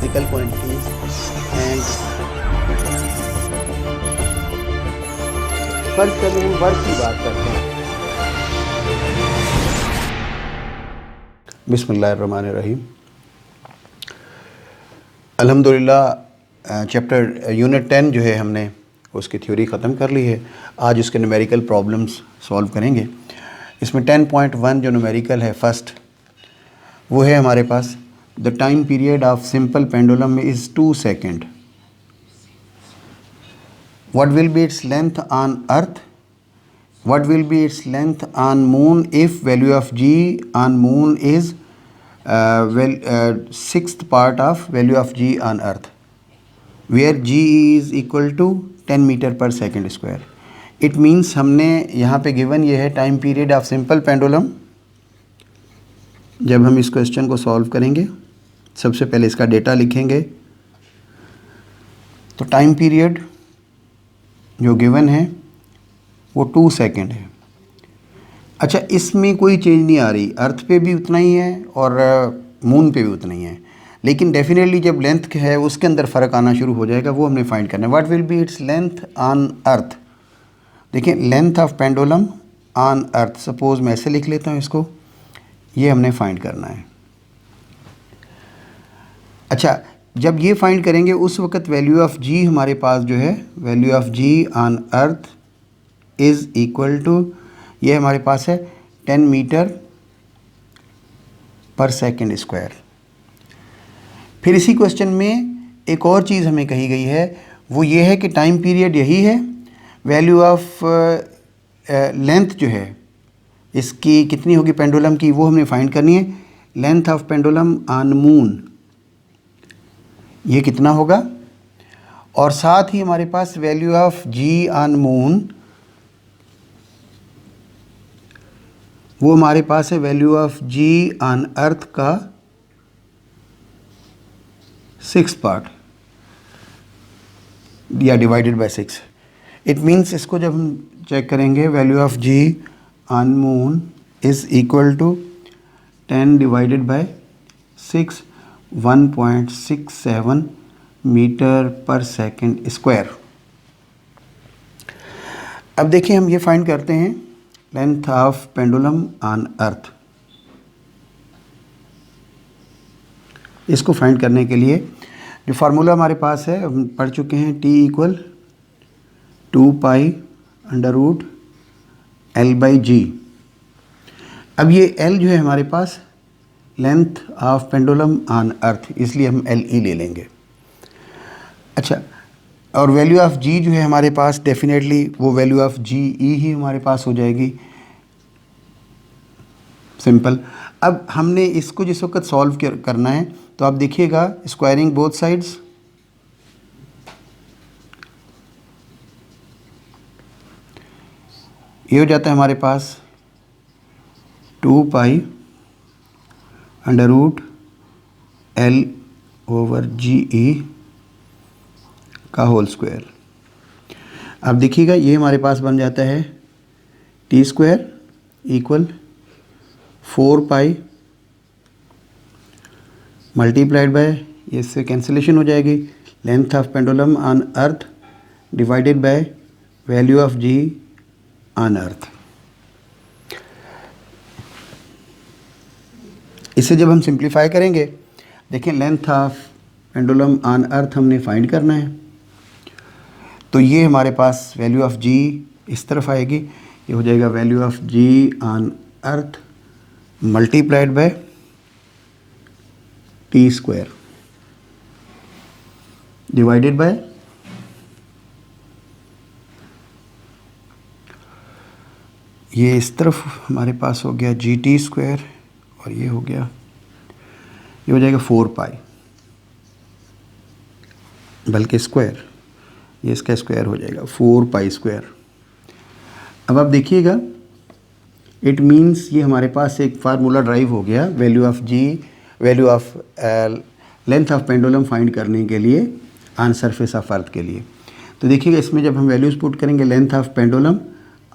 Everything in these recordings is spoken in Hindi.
फिजिकल क्वांटिटीज एंड फर्स्ट चलिए हम वर्क की बात करते हैं। बिस्मिल्लाहिर्रहमानिर्रहीम। अल्हम्दुलिल्लाह चैप्टर यूनिट 10 जो है हमने उसकी थ्योरी ख़त्म कर ली है। आज उसके न्यूमेरिकल प्रॉब्लम्स सॉल्व करेंगे। इसमें 10.1 जो न्यूमेरिकल है फर्स्ट, वो है हमारे पास the time period of simple pendulum is 2 second. What will be its length on Earth? What will be its length on moon if value of g on moon is sixth part of value of g on earth, where g is equal to 10 meter per second square. It means हमने यहाँ पे given ये है time period of simple pendulum। जब हम इस क्वेश्चन को सॉल्व करेंगे सबसे पहले इसका डेटा लिखेंगे। तो टाइम पीरियड जो गिवन है वो 2 सेकेंड है। अच्छा, इसमें कोई चेंज नहीं आ रही, अर्थ पे भी उतना ही है और मून पे भी उतना ही है, लेकिन डेफिनेटली जब लेंथ है उसके अंदर फ़र्क आना शुरू हो जाएगा, वो हमने फाइंड करना है। What will be its length on Earth? देखिए, length of pendulum on Earth, suppose मैं ऐसे लिख लेता हूँ इसको, ये हमने फाइंड करना है। अच्छा, जब ये फाइंड करेंगे उस वक्त वैल्यू ऑफ जी हमारे पास जो है, value of G on earth is equal to, ये हमारे पास है 10 मीटर पर सेकेंड स्क्वायर। फिर इसी क्वेश्चन में एक और चीज़ हमें कही गई है, वो ये है कि टाइम पीरियड यही है, वैल्यू ऑफ लेंथ जो है इसकी कितनी होगी पेंडुलम की, वो हमने फाइंड करनी है। Length of pendulum on moon ये कितना होगा, और साथ ही हमारे पास value of G on moon वो हमारे पास है value of G on Earth का 6th पार्ट या डिवाइडेड बाय 6। इट मीन्स इसको जब हम चेक करेंगे, value of G on moon is equal to 10 divided by 6, 1.67 metre per second square. अब देखिए, हम ये फाइंड करते हैं length of pendulum on earth. इसको फाइंड करने के लिए जो फार्मूला हमारे पास है हम पढ़ चुके हैं, T equal 2 pi under root L by G. अब ये L जो है हमारे पास length of pendulum on Earth, इसलिए हम LE ले लेंगे। अच्छा, और वैल्यू ऑफ जी जो है हमारे पास डेफिनेटली वो वैल्यू ऑफ जी ई ही हमारे पास हो जाएगी, सिंपल। अब हमने इसको जिस वक्त सॉल्व करना है, तो आप देखिएगा स्क्वायरिंग बोथ साइड्स, ये हो जाता है हमारे पास 2 pi under root L over G E का होल स्क्वायर। अब देखिएगा ये हमारे पास बन जाता है T square equal 4 pi multiplied by, इससे कैंसिलेशन हो जाएगी, length of pendulum on earth divided by value of G on earth. इसे जब हम सिंप्लीफाई करेंगे, देखें length of pendulum on earth हमने फाइंड करना है, तो ये हमारे पास वैल्यू ऑफ जी इस तरफ आएगी, ये हो जाएगा value of G on earth multiplied by T square divided by ये इस तरफ हमारे पास हो गया जी टी स्क्वायर, और ये हो गया, ये हो जाएगा 4 पाई, बल्कि स्क्वायर, ये इसका स्क्वायर हो जाएगा 4 पाई स्क्वायर। अब आप देखिएगा, इट मीन्स ये हमारे पास एक फार्मूला ड्राइव हो गया value of G, value of length of pendulum find करने के लिए ऑन सरफेस ऑफ अर्थ के लिए। तो देखिएगा, इसमें जब हम वैल्यूज़ पुट करेंगे, length of pendulum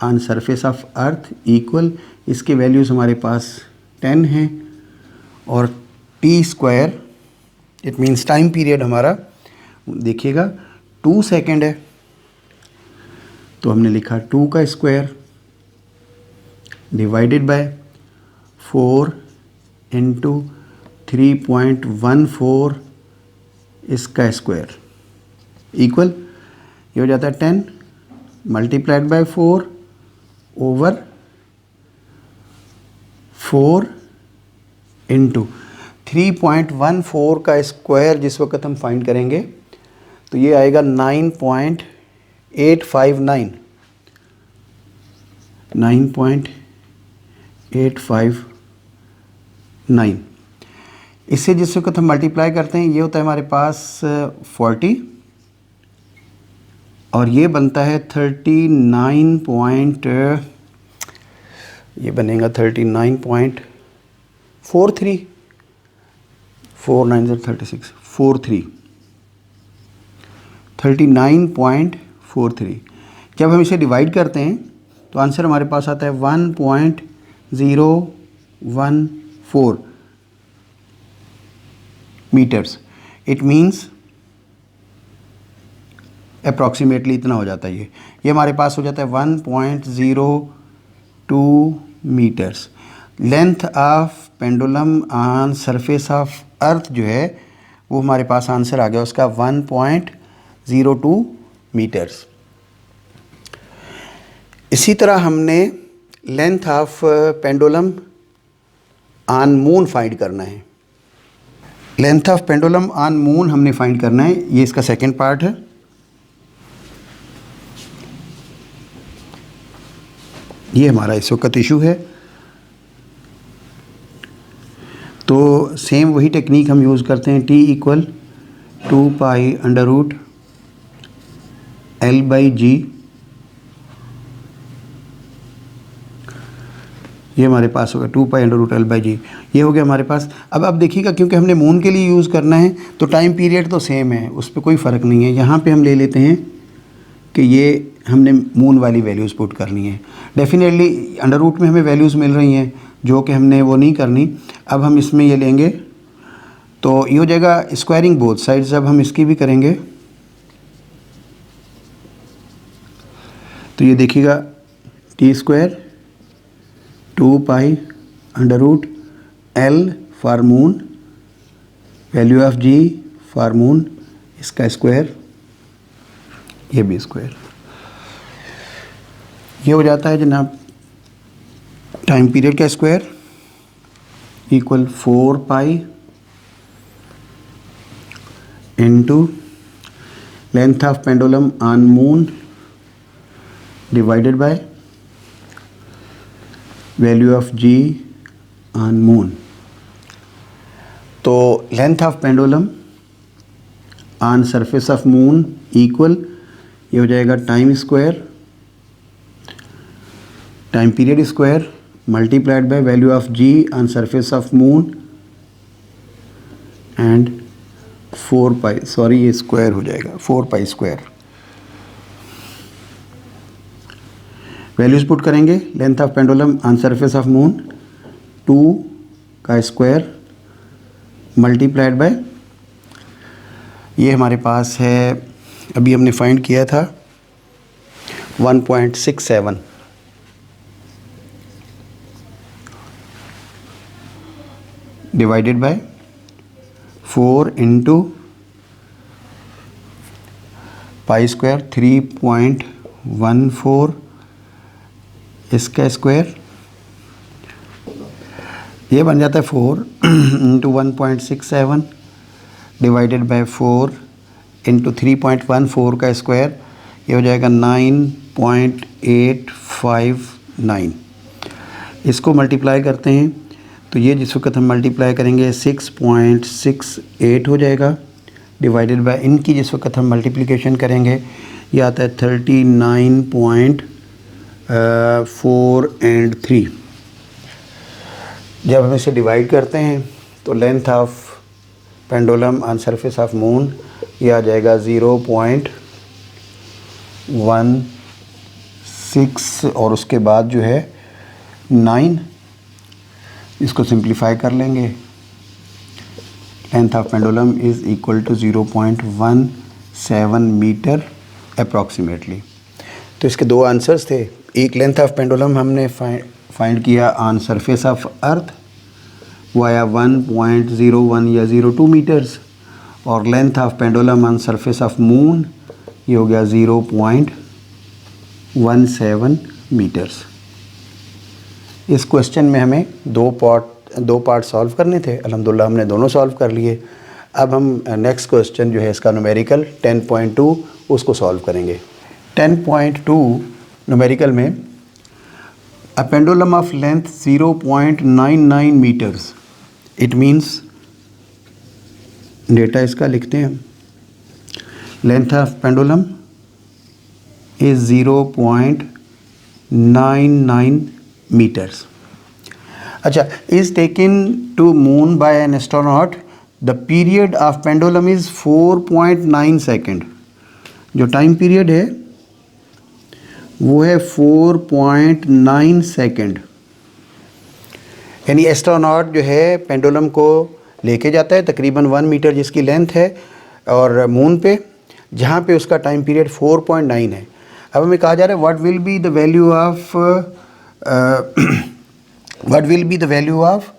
on surface of earth equal, इसके वैल्यूज़ हमारे पास 10 हैं, और T square it means time period हमारा देखिएगा 2 सेकेंड है, तो हमने लिखा 2 का स्क्वायर डिवाइडेड बाय 4 इंटू 3.14 इसका स्क्वायर इक्वल, ये हो जाता है 10 मल्टीप्लाइड बाय 4 ओवर 4 इंटू 3.14 का स्क्वायर जिस वक्त हम फाइंड करेंगे तो ये आएगा 9.859। इससे जिस वक्त हम मल्टीप्लाई करते हैं ये होता है हमारे पास 40 और ये बनता है 39 पॉइंट, ये बनेगा 39.43, 4 9 36 43 39.43। जब हम इसे डिवाइड करते हैं तो आंसर हमारे पास आता है 1.014 मीटर्स। इट मीन्स अप्रॉक्सीमेटली इतना हो जाता है, ये हमारे पास हो जाता है 1.02 metres. Length of pendulum on surface of earth जो है वो हमारे पास आंसर आ गया उसका 1.02 मीटर्स। इसी तरह हमने length of pendulum on moon find करना है। Length of pendulum on moon हमने फाइंड करना है, ये इसका सेकंड पार्ट है। ये हमारा इस वक्त इशू है, तो सेम वही टेक्निक हम यूज़ करते हैं। T equal 2 pi under root L/G, ये हमारे पास होगा 2 पाई अंडर रूट L/G, ये हो गया हमारे पास। अब देखिएगा क्योंकि हमने मून के लिए यूज़ करना है तो टाइम पीरियड तो सेम है, उस पर कोई फ़र्क नहीं है। यहाँ पे हम ले लेते हैं कि ये हमने मून वाली वैल्यूज़ पुट करनी है। डेफिनेटली अंडर रूट में हमें वैल्यूज़ मिल रही हैं जो कि हमने वो नहीं करनी। अब हम इसमें ये लेंगे तो ये हो जाएगा स्क्वायरिंग बोथ साइड्स। अब हम इसकी भी करेंगे तो ये देखिएगा T square 2 pi under root L for moon, value of G for moon, square स्क्वायर, ये भी स्क्वायर। ये हो जाता है जनाब टाइम पीरियड का square equal 4 pi into length of pendulum on moon divided by value of G on moon. तो length of pendulum on surface of moon equal, ये हो जाएगा time square, time period square multiplied by value of G on surface of moon and 4 pi, sorry ये स्क्वायर हो जाएगा 4 पाई स्क्वायर। वैल्यूज पुट करेंगे, length of pendulum on surface of moon 2 का स्क्वायर मल्टीप्लाइड बाय, ये हमारे पास है अभी हमने फाइंड किया था 1.67 divided by 4 into pi square 3.14 इसका स्क्वायर, ये बन जाता है 4 इंटू 1.67 डिवाइडेड बाय 4 इंटू 3.14 का स्क्वायर, ये हो जाएगा 9.859। इसको मल्टीप्लाई करते हैं तो ये जिस वक्त हम मल्टीप्लाई करेंगे 6.68 हो जाएगा डिवाइडेड बाय इनकी जिस वक्त हम मल्टीप्लिकेशन करेंगे ये आता है 39.4 एंड 3। जब हम इसे डिवाइड करते हैं तो length of pendulum on surface of moon ये आ जाएगा 0.16 और उसके बाद जो है 9, इसको सिंप्लीफाई कर लेंगे length of pendulum is equal to 0.17 metre approximately. तो इसके दो आंसर्स थे। एक लेंथ ऑफ पेंडुलम हमने फाइंड किया on surface of earth via 1.01 या 02 मीटर्स, और length of pendulum on surface of moon ये हो गया 0.17 मीटर्स। इस क्वेश्चन में हमें दो पार्ट सॉल्व करने थे। अल्हम्दुलिल्लाह हमने दोनों सॉल्व कर लिए। अब हम नेक्स्ट क्वेश्चन जो है इसका न्यूमेरिकल 10.2 उसको सॉल्व करेंगे। 10.2 न्यूमेरिकल में a pendulum of length 0.99 metres, it means data इसका लिखते हैं। Length of pendulum is 0.99 metres. अच्छा, is taken to moon by an astronaut, the period of pendulum is 4.9 second. जो टाइम पीरियड है वो है 4.9 सेकेंड। यानी एस्ट्रोनॉट जो है पेंडुलम को लेके जाता है तकरीबन 1 मीटर जिसकी लेंथ है, और मून पे जहाँ पे उसका टाइम पीरियड 4.9 है। अब हमें कहा जा रहा है what will be the value of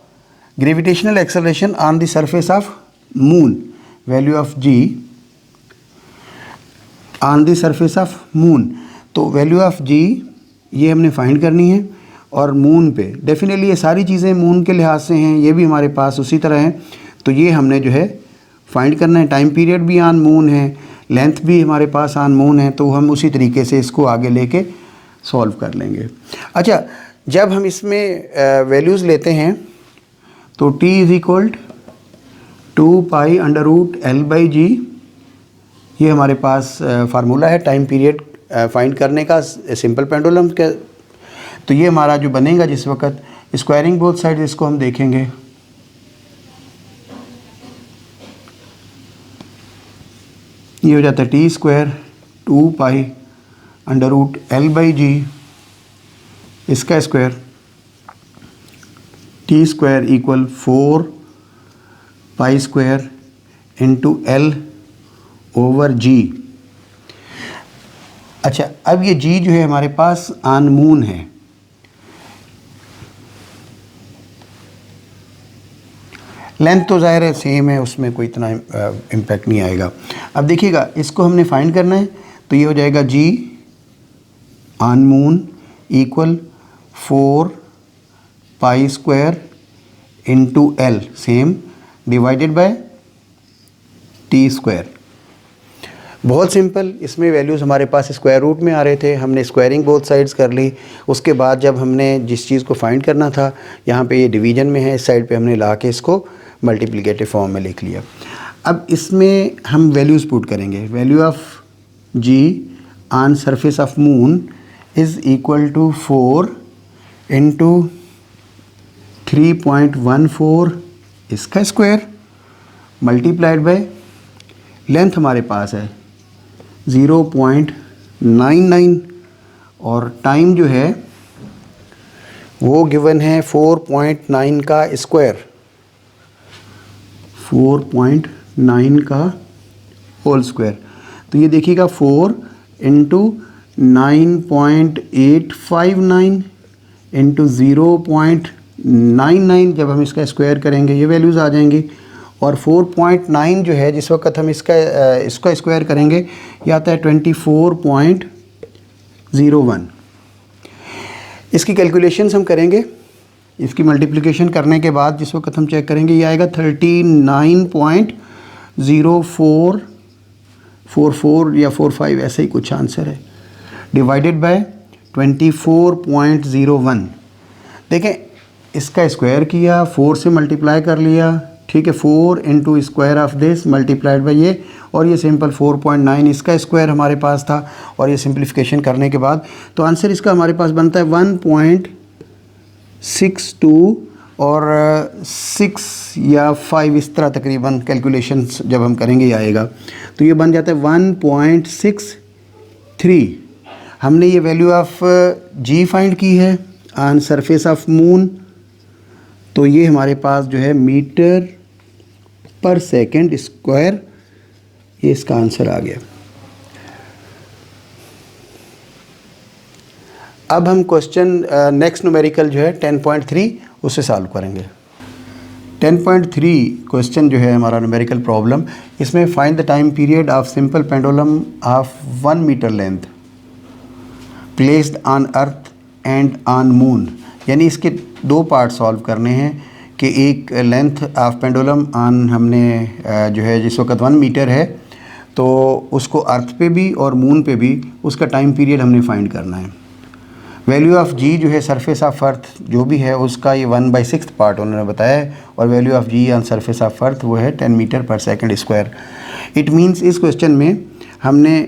gravitational acceleration on the surface of moon, value of G on the surface of moon. तो वैल्यू ऑफ जी ये हमने फाइंड करनी है, और मून पे डेफिनेटली ये सारी चीज़ें मून के लिहाज से हैं, ये भी हमारे पास उसी तरह हैं। तो ये हमने जो है फाइंड करना है। टाइम पीरियड भी ऑन मून है, लेंथ भी हमारे पास ऑन मून है, तो हम उसी तरीके से इसको आगे लेके सॉल्व कर लेंगे। अच्छा, जब हम इसमें वैल्यूज़ लेते हैं तो t इज़ इक्वल 2π√L/g, ये हमारे पास फार्मूला है टाइम पीरियड फाइंड करने का सिंपल पेंडुलम का। तो ये हमारा जो बनेगा जिस वक्त स्क्वायरिंग बोथ साइड, इसको हम देखेंगे। ये हो जाता है t² 2π√L/g, इसका square t² equal 4π² into L/g। अच्छा, अब ये g जो है हमारे पास ऑन मून है। लेंथ तो ज़ाहिर है सेम है, उसमें कोई इतना इम्पैक्ट नहीं आएगा। अब देखिएगा, इसको हमने फाइंड करना है, तो ये हो जाएगा g on moon equal 4π² into L same divided by t²। बहुत सिंपल, इसमें वैल्यूज़ हमारे पास स्क्वायर रूट में आ रहे थे, हमने स्क्वायरिंग बोथ साइड्स कर ली। उसके बाद जब हमने जिस चीज़ को फाइंड करना था, यहाँ पे ये डिवीजन में है, इस साइड पे हमने ला के इसको मल्टीप्लिकेटिव फॉर्म में लिख लिया। अब इसमें हम वैल्यूज़ पुट करेंगे। Value of G on surface of moon is equal to 4 into 3.14 इसका स्क्वायर मल्टीप्लाइड बाय लेंथ हमारे पास है 0.99, और टाइम जो है वो गिवन है 4.9 का स्क्वायर, 4.9 का होल स्क्वायर। तो ये देखिएगा 4 इंटू 9.859 इंटू 0.99, जब हम इसका स्क्वायर करेंगे ये वैल्यूज़ आ जाएंगी। और 4.9 जो है जिस वक्त हम इसका स्क्वायर करेंगे ये आता है 24.01। इसकी कैलकुलेशंस हम करेंगे, इसकी मल्टीप्लिकेशन करने के बाद जिस वक्त हम चेक करेंगे ये आएगा 39.0444 या 45 ऐसे ही कुछ आंसर है, डिवाइडेड बाय 24.01। देखें, इसका स्क्वायर किया, 4 से मल्टीप्लाई कर लिया, ठीक है, 4 into square of this multiplied by ये, और ये सिंपल 4.9 इसका स्क्वायर हमारे पास था। और ये सिंप्लीफिकेशन करने के बाद तो आंसर इसका हमारे पास बनता है 1.62 और 6 या 5 इस तरह तकरीबन कैलकुलेशंस जब हम करेंगे ये आएगा। तो ये बन जाता है 1.63। हमने ये वैल्यू ऑफ जी फाइंड की है ऑन सरफेस ऑफ मून, तो ये हमारे पास जो है मीटर पर सेकेंड स्क्वायर, ये इसका आंसर आ गया। अब हम क्वेश्चन नेक्स्ट न्यूमेरिकल जो है 10.3 उससे सॉल्व करेंगे। 10.3 क्वेश्चन जो है हमारा न्यूमेरिकल प्रॉब्लम, इसमें find the time period of simple pendulum of 1 metre length placed on earth and on moon. यानी इसके दो पार्ट सॉल्व करने हैं कि एक लेंथ ऑफ पेंडुलम ऑन हमने जो है जिस वक्त 1 मीटर है तो उसको अर्थ पे भी और मून पे भी उसका टाइम पीरियड हमने फाइंड करना है। वैल्यू ऑफ जी जो है सरफेस ऑफ अर्थ जो भी है उसका ये 1/6 पार्ट उन्होंने बताया है, और value of G on surface of earth वो है 10 metre per second square. It means इस क्वेश्चन में हमने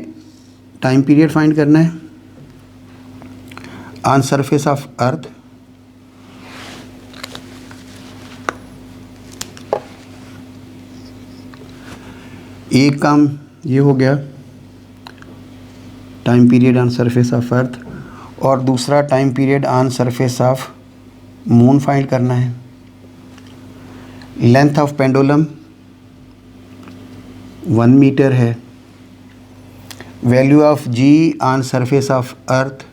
टाइम पीरियड फाइंड करना है ऑन सरफेस ऑफ अर्थ, एक काम ये हो गया time period on surface of earth, और दूसरा time period on surface of moon find करना है। लेंथ ऑफ पेंडुलम 1 मीटर है, value of G on surface of earth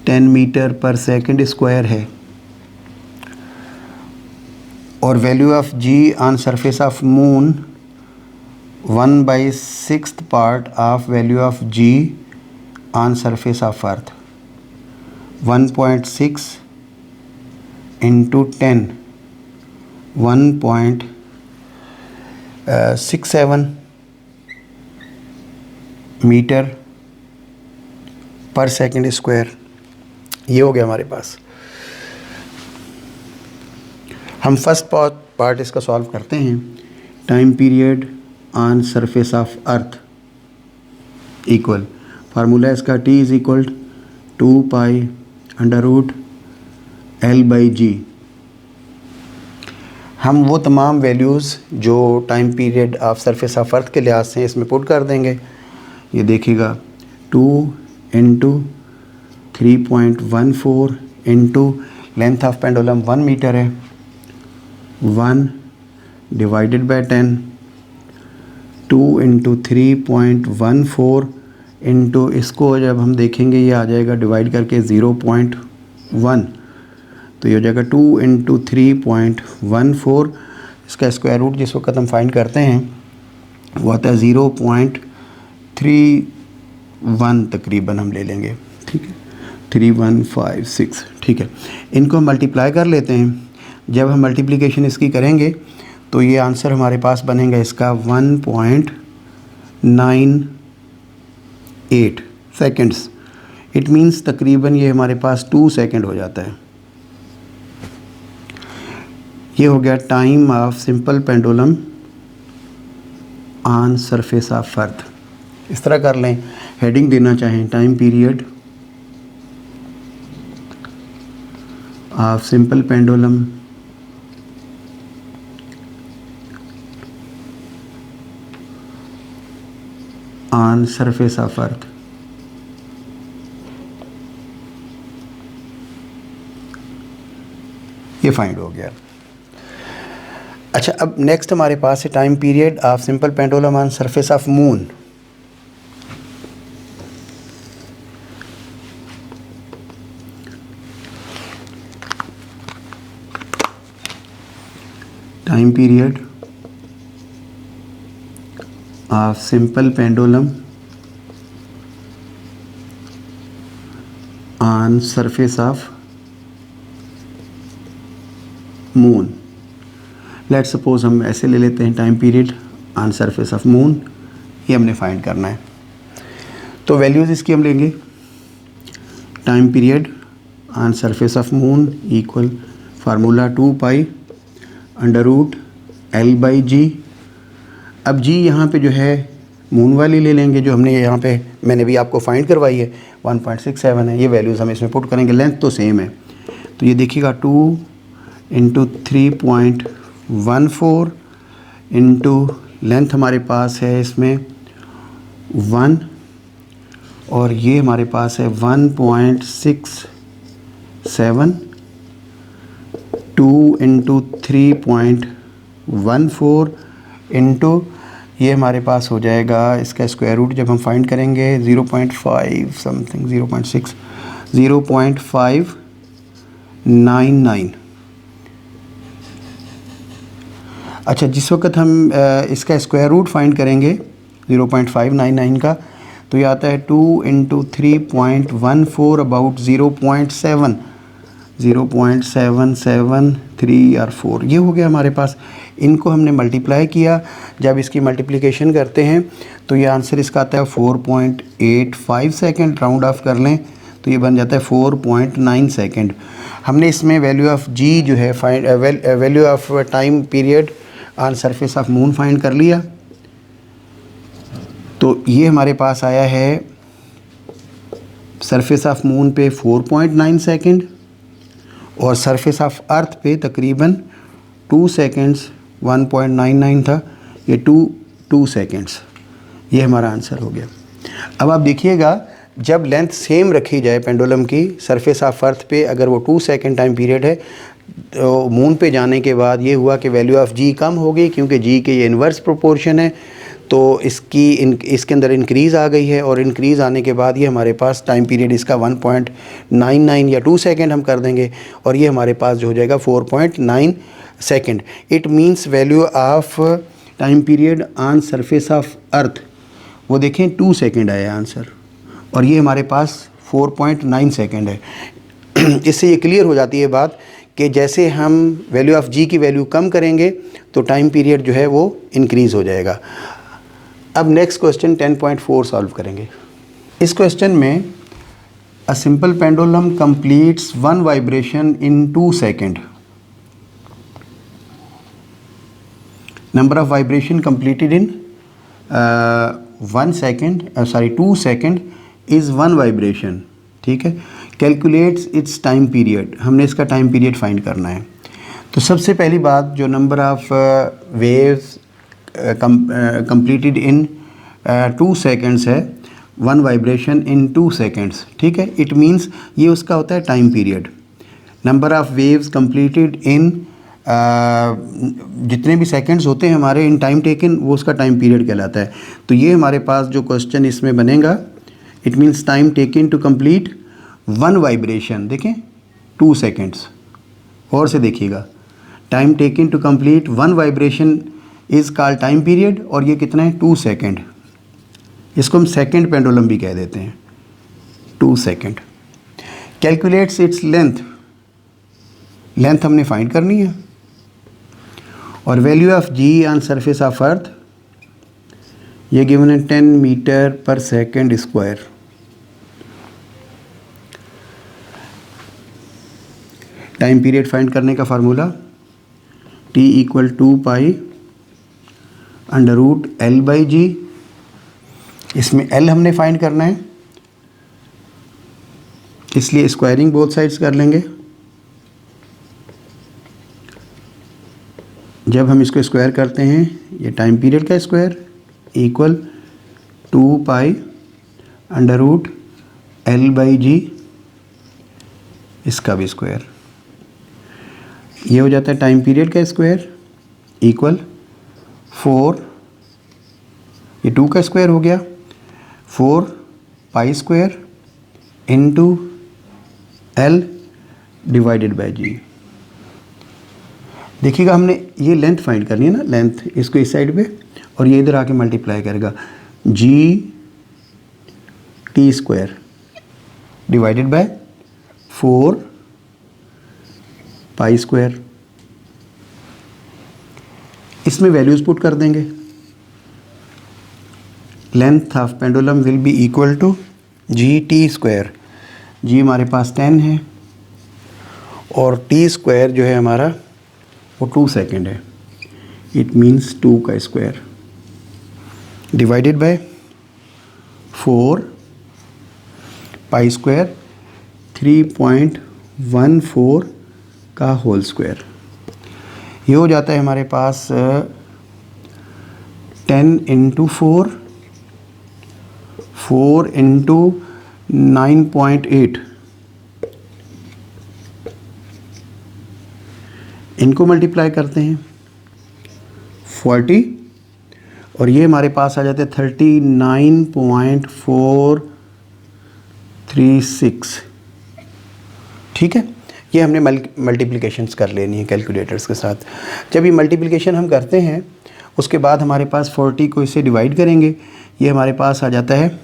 10 metre per second square है, और value of G on surface of moon 1/6 part of value of G on surface of earth. 1.6 into 10 1.67 metre per second square, ये हो गया हमारे पास। हम फर्स्ट पार्ट इसका सॉल्व करते हैं। Time period on surface of earth equal, formula इसका t इज़ इक्वल 2π√L/g। हम वो तमाम वैल्यूज़ जो time period of surface of अर्थ के लिहाज से इसमें पुट कर देंगे। ये देखिएगा 2 × 3.14 into length of pendulum 1 metre है, 1 डिवाइडेड बाय 10, 2 × 3.14 इंटू इसको जब हम देखेंगे ये आ जाएगा डिवाइड करके 0.1, तो ये हो जाएगा 2 × 3.14, इसका स्क्वायर रूट जिस वक्त हम फाइंड करते हैं वो आता है 0.31 तकरीबन हम ले लेंगे, ठीक है, 3156, ठीक है। इनको हम मल्टीप्लाई कर लेते हैं। जब हम मल्टीप्लिकेशन इसकी करेंगे तो ये आंसर हमारे पास बनेगा इसका 1.98 सेकेंड्स। इट मीन्स तकरीबन ये हमारे पास 2 सेकेंड हो जाता है। ये हो गया time of simple pendulum on surface of अर्थ। इस तरह कर लें, हेडिंग देना चाहें time period of simple pendulum on surface of Earth. ये फाइंड हो गया। अच्छा, अब नेक्स्ट हमारे पास है time period of simple pendulum on surface of moon. Time period of simple pendulum on surface of moon. Let's suppose हम ऐसे ले लेते हैं time period on surface of moon, ये हमने फाइंड करना है। तो वैल्यूज़ इसकी हम लेंगे, time period on surface of moon equal formula 2π√L/g। अब जी यहाँ पे जो है मून वाली ले लेंगे जो हमने यहाँ पे मैंने भी आपको फाइंड करवाई है, 1.67 है। ये वैल्यूज़ हम इसमें पुट करेंगे, लेंथ तो सेम है। तो ये देखिएगा 2 × 3.14 इंटू लेंथ हमारे पास है इसमें 1, और ये हमारे पास है 1.67 2 इंटू 3.14 इंटू ये हमारे पास हो जाएगा इसका स्क्वायर रूट जब हम फाइंड करेंगे 0.5 समथिंग 0.6 0.599। अच्छा, जिस वक्त हम इसका स्क्वायर रूट फाइंड करेंगे 0.599 का, तो ये आता है 2 इंटू 3.14 अबाउट 0.773 और 4। ये हो गया हमारे पास। इनको हमने मल्टीप्लाई किया, जब इसकी मल्टीप्लिकेशन करते हैं तो ये आंसर इसका आता है 4.85 सेकेंड। राउंड ऑफ कर लें तो ये बन जाता है 4.9 सेकेंड। हमने इसमें वैल्यू ऑफ जी जो है value of time period on surface of moon find कर लिया। तो ये हमारे पास आया है सरफेस ऑफ मून पे 4.9 सेकेंड और सरफेस ऑफ अर्थ पे तकरीबन 2 सेकेंड्स 1.99 था, ये 2 सेकेंड्स। ये हमारा आंसर हो गया। अब आप देखिएगा, जब लेंथ सेम रखी जाए पेंडुलम की सरफेस ऑफ अर्थ पे, अगर वो 2 सेकेंड टाइम पीरियड है, तो मून पे जाने के बाद ये हुआ कि वैल्यू ऑफ जी कम हो गई, क्योंकि जी के ये इन्वर्स प्रोपोर्शन है, तो इसके अंदर इंक्रीज़ आ गई है। और इंक्रीज़ आने के बाद ये हमारे पास टाइम पीरियड इसका 1.99 या 2 सेकेंड हम कर देंगे, और ये हमारे पास जो हो जाएगा 4.9 second. It means value of time period on surface of earth, वो देखें 2 सेकेंड आया आंसर, और ये हमारे पास 4.9 सेकेंड है। इससे ये क्लियर हो जाती है बात कि जैसे हम वैल्यू ऑफ जी की वैल्यू कम करेंगे तो टाइम पीरियड जो है वो इंक्रीज़ हो जाएगा। अब नेक्स्ट क्वेश्चन 10.4 सॉल्व करेंगे। इस क्वेश्चन में a simple pendulum completes 1 vibration in 2 second. Number of vibration completed in 2 second is 1 vibration. ठीक है, कैलकुलेट्स इट्स टाइम पीरियड। हमने इसका टाइम पीरियड फाइंड करना है। तो सबसे पहली बात, जो number of waves completed in 2 seconds है, 1 वाइब्रेशन इन 2 सेकेंड्स। ठीक है, इट मीन्स ये उसका होता है time period. Number of waves completed in जितने भी सेकेंड्स होते हैं हमारे इन टाइम टेकन, वो उसका टाइम पीरियड कहलाता है। तो ये हमारे पास जो क्वेश्चन इसमें बनेगा, it means time taken to complete 1 vibration. देखें 2 सेकेंड्स, और से देखिएगा, time taken to complete 1 vibration is called time period, और ये कितना है 2 सेकेंड। इसको हम सेकेंड पेंडुलम भी कह देते हैं, 2 second. Calculates its length, length हमने फाइंड करनी है, और value of G on surface of Earth ये गिवन है 10 metre per second square. Time period find करने का formula T equal 2 pi under root L by G. इसमें L हमने फाइंड करना है, इसलिए स्क्वायरिंग बोथ साइड्स कर लेंगे। जब हम इसको स्क्वायर करते हैं, ये टाइम पीरियड का square equal 2 pi under root L by G, इसका भी स्क्वायर। ये हो जाता है टाइम पीरियड का स्क्वायर इक्वल 4, ये 2 का स्क्वायर हो गया, 4 pi square into L divided by G. देखिएगा, हमने ये लेंथ फाइंड करनी है ना, लेंथ इसको इस साइड पे, और ये इधर आके मल्टीप्लाई करेगा G T square divided by 4 pi square. इसमें वैल्यूज पुट कर देंगे। Length of pendulum will be equal to G T square. G हमारे पास 10 है, और टी स्क्वायर जो है हमारा वो 2 सेकेंड है। इट मीन्स 2 का square divided by 4 pi square 3.14 का होल स्क्वायर। ये हो जाता है हमारे पास 10 इंटू 4 इंटू 9.8, इनको मल्टीप्लाई करते हैं 40 और ये हमारे पास आ जाते हैं 39.436। ठीक है, ये हमने मल्टीप्लिकेशंस कर लेनी है कैलकुलेटर्स के साथ। जब ये मल्टीप्लिकेशन हम करते हैं उसके बाद हमारे पास 40 को इससे डिवाइड करेंगे, ये हमारे पास आ जाता है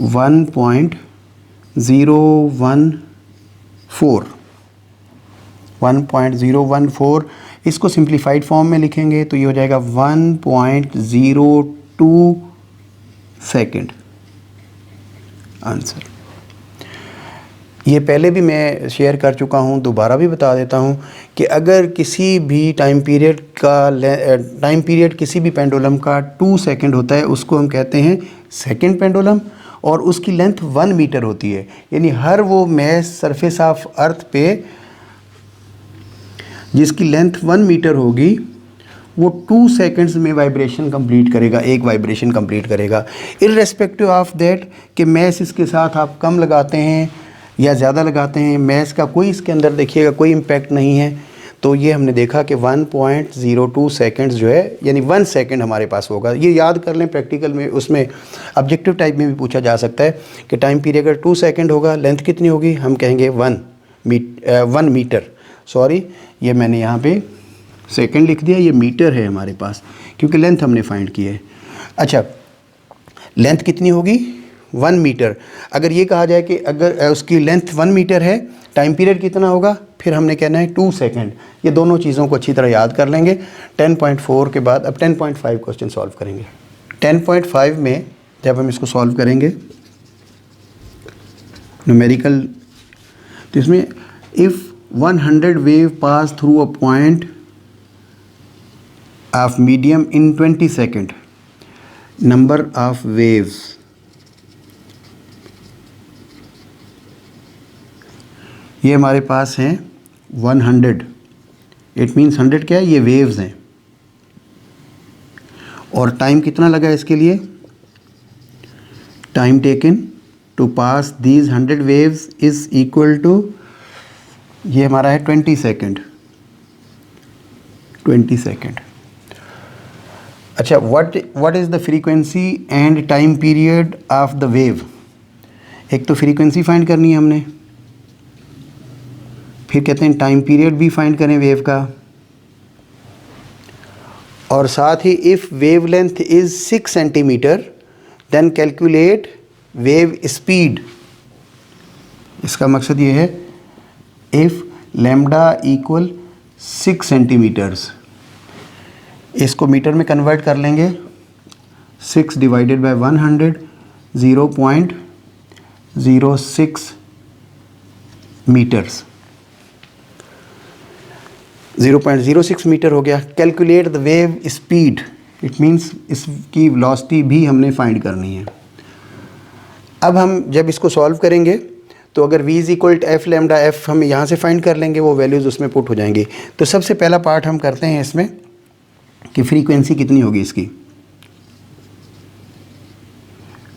1.014। इसको सिंप्लीफाइड फॉर्म में लिखेंगे तो ये हो जाएगा 1.02 सेकेंड आंसर। ये पहले भी मैं शेयर कर चुका हूँ, दोबारा भी बता देता हूँ कि अगर किसी भी टाइम पीरियड किसी भी पेंडुलम का 2 सेकंड होता है उसको हम कहते हैं सेकंड पेंडुलम, और उसकी लेंथ 1 मीटर होती है। यानी हर वो मैस सरफेस ऑफ अर्थ पे जिसकी लेंथ 1 मीटर होगी वो 2 सेकंड्स में वाइब्रेशन कंप्लीट करेगा, एक वाइब्रेशन कंप्लीट करेगा। इररेस्पेक्टिव ऑफ दैट कि मैस इसके साथ आप कम लगाते हैं या ज़्यादा लगाते हैं, मैस का कोई इसके अंदर देखिएगा कोई इम्पैक्ट नहीं है। तो ये हमने देखा कि 1.02 सेकंड्स जो है यानी 1 सेकंड हमारे पास होगा। ये याद कर लें, प्रैक्टिकल में उसमें ऑब्जेक्टिव टाइप में भी पूछा जा सकता है कि टाइम पीरियड अगर 2 सेकंड होगा, लेंथ कितनी होगी, हम कहेंगे 1 मीटर। सॉरी, ये मैंने यहाँ पे सेकंड लिख दिया, ये मीटर है हमारे पास क्योंकि लेंथ हमने फाइंड की है। अच्छा, लेंथ कितनी होगी 1 मीटर। अगर ये कहा जाए कि अगर उसकी लेंथ 1 मीटर है, टाइम पीरियड कितना होगा, फिर हमने कहना है 2 सेकंड। ये दोनों चीज़ों को अच्छी तरह याद कर लेंगे। 10.4 के बाद अब 10.5 क्वेश्चन सॉल्व करेंगे। 10.5 में जब हम इसको सॉल्व करेंगे न्यूमेरिकल, तो इसमें if 100 wave pass through a point of medium in 20 second, number of waves, ये हमारे पास हैं 100। इट मीन्स 100 क्या है, ये वेव्स हैं। और टाइम कितना लगा इसके लिए, time taken to pass these 100 waves is equal to, ये हमारा है 20 सेकेंड। 20 सेकेंड। अच्छा, what is the frequency and time period of the wave. एक तो फ्रीक्वेंसी फाइंड करनी है हमने, फिर कहते हैं टाइम पीरियड भी फाइंड करें वेव का, और साथ ही if wavelength is 6 centimetre then calculate wave speed. इसका मकसद ये है इफ़ लैम्डा इक्वल 6 सेंटीमीटर्स, इसको मीटर में कन्वर्ट कर लेंगे। 6 डिवाइडेड बाय 100 0.06 मीटर्स, 0.06 मीटर हो गया। Calculate the wave speed, it means इसकी वेलोसिटी भी हमने फाइंड करनी है। अब हम जब इसको सॉल्व करेंगे तो अगर v is equal to f lambda f हम यहाँ से फाइंड कर लेंगे, वो वैल्यूज़ उसमें पुट हो जाएंगी। तो सबसे पहला पार्ट हम करते हैं इसमें कि फ्रीक्वेंसी कितनी होगी इसकी।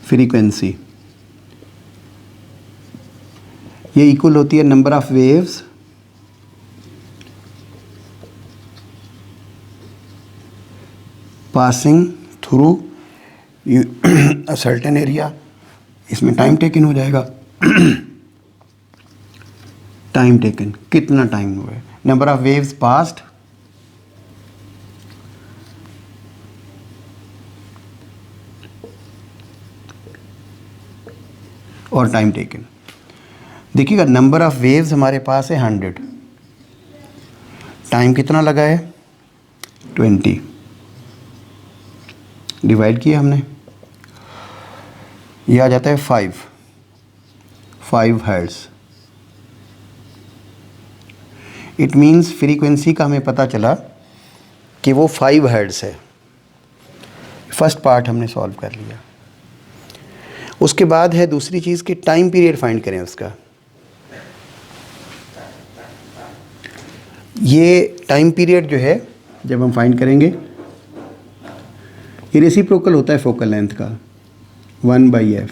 फ्रीक्वेंसी ये इक्वल होती है number of waves passing through a certain area. इसमें टाइम टेकन हो जाएगा। टाइम टेकन कितना टाइम हुआ है, नंबर ऑफ वेव्स पास्ड और टाइम टेकन। देखिएगा नंबर ऑफ वेव्स हमारे पास है 100, टाइम कितना लगा है 20, डिवाइड किया हमने, ये आ जाता है 5 हर्ट्ज़। इट मीन्स फ्रीक्वेंसी का हमें पता चला कि वो 5 हर्ट्ज़ है। फर्स्ट पार्ट हमने सॉल्व कर लिया। उसके बाद है दूसरी चीज़ कि टाइम पीरियड फाइंड करें उसका। ये टाइम पीरियड जो है जब हम फाइंड करेंगे, ये रेसिप्रोकल होता है फोकल लेंथ का 1/f।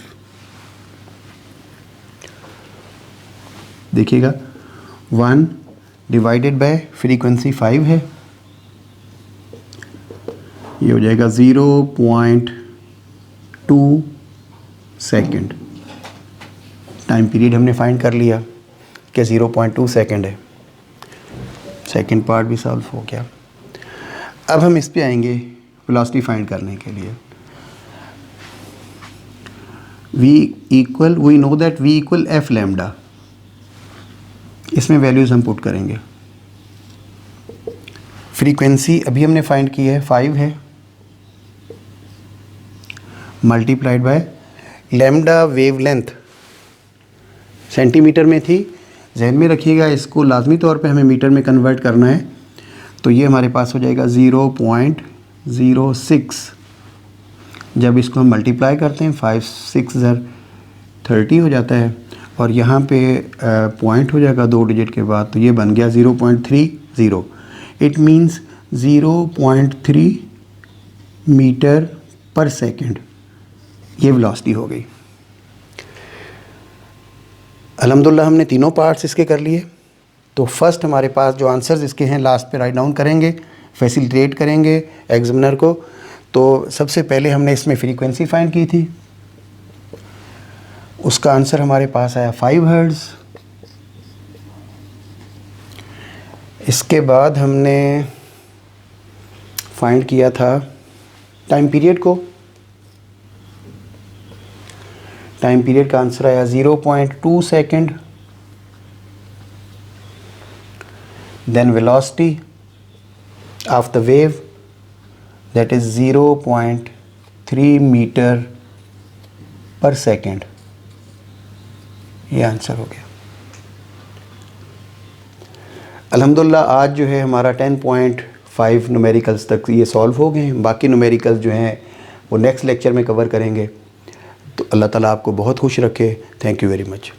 देखिएगा 1 डिवाइडेड बाय फ्रीक्वेंसी 5 है, ये हो जाएगा 0.2 सेकेंड। टाइम पीरियड हमने फाइंड कर लिया कि 0.2 सेकेंड है। सेकेंड पार्ट भी सॉल्व हो गया। अब हम इस पे आएंगे वेलोसिटी फाइंड करने के लिए। We know that v equal f lambda, इसमें वैल्यूज़ हम पुट करेंगे। फ्रीक्वेंसी अभी हमने फाइंड की है 5 है, multiplied by lambda wavelength centimetre में थी, जहन में रखिएगा इसको लाजमी तौर पे हमें मीटर में कन्वर्ट करना है। तो ये हमारे पास हो जाएगा 0.06। जब इसको हम मल्टीप्लाई करते हैं 5 6 30 हो जाता है, और यहाँ पे पॉइंट हो जाएगा 2 डिजिट के बाद, तो ये बन गया 0.30। It means 0.3 metre per second, ये वेलोसिटी हो गई। अल्हम्दुलिल्लाह हमने तीनों पार्ट्स इसके कर लिए। तो फर्स्ट हमारे पास जो आंसर्स इसके हैं लास्ट पे राइट डाउन करेंगे, फैसिलिटेट करेंगे एग्जामिनर को। तो सबसे पहले हमने इसमें फ्रीक्वेंसी फाइंड की थी, उसका आंसर हमारे पास आया 5 हर्ट्ज़। इसके बाद हमने फाइंड किया था टाइम पीरियड को, टाइम पीरियड का आंसर आया 0.2 second. Then velocity of the wave that is 0.3 metre per second, ये आंसर हो गया। अल्हम्दुलिल्लाह आज जो है हमारा 10.5 न्यूमेरिकल्स तक ये सॉल्व हो गए हैं। बाकी न्यूमेरिकल्स जो हैं वो नेक्स्ट लेक्चर में कवर करेंगे। तो अल्लाह ताला आपको बहुत खुश रखे। Thank you very much.